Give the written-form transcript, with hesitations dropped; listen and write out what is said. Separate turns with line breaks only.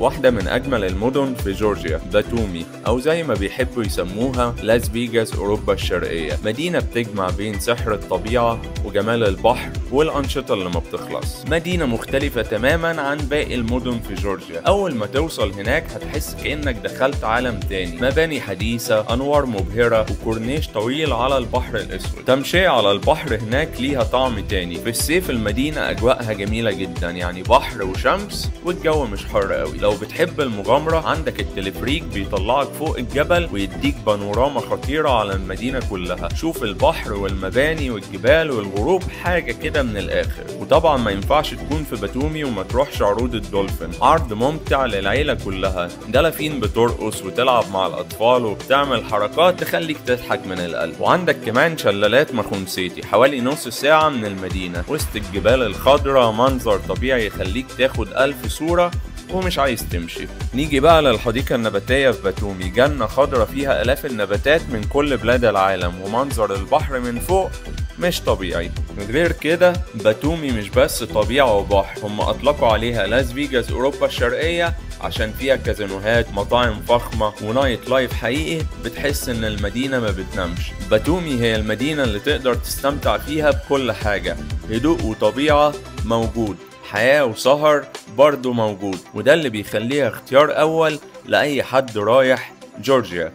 واحدة من أجمل المدن في جورجيا، باتومي أو زي ما بيحبوا يسموها لاس فيجاس أوروبا الشرقية. مدينة بتجمع بين سحر الطبيعة وجمال البحر والأنشطة اللي ما بتخلص. مدينة مختلفة تماما عن باقي المدن في جورجيا. أول ما توصل هناك هتحس كأنك دخلت عالم تاني، مباني حديثة، أنوار مبهرة، وكورنيش طويل على البحر الأسود. تمشية على البحر هناك ليها طعم تاني. في الصيف المدينة أجواءها جميلة جدا، يعني بحر وشمس والجو مش حر قوي. لو بتحب المغامرة عندك التلفريك بيطلعك فوق الجبل ويديك بانوراما خطيرة على المدينة كلها. شوف البحر والمباني والجبال والغروب، حاجة كده من الآخر. وطبعا ما ينفعش تكون في باتومي وما تروحش عروض الدولفين، عرض ممتع للعيلة كلها. دلافين بترقص وتلعب مع الأطفال وبتعمل حركات تخليك تضحك من القلب. وعندك كمان شلالات مخونسيتي حوالي نص ساعة من المدينة وسط الجبال الخضراء، منظر طبيعي يخليك تاخد 1000 صورة ومش عايز تمشي. نيجي بقى للحديقة النباتية في باتومي، جنة خضرة فيها آلاف النباتات من كل بلاد العالم، ومنظر البحر من فوق مش طبيعي. غير كده باتومي مش بس طبيعة وبحر، هم أطلقوا عليها لاس فيجاس أوروبا الشرقية عشان فيها كازينوهات، مطاعم فخمة، ونايت لايف حقيقي. بتحس إن المدينة ما بتنامش. باتومي هي المدينة اللي تقدر تستمتع فيها بكل حاجة، هدوء وطبيعة موجود، حياة وسهر برضه موجود، وده اللي بيخليها اختيار أول لأي حد رايح جورجيا.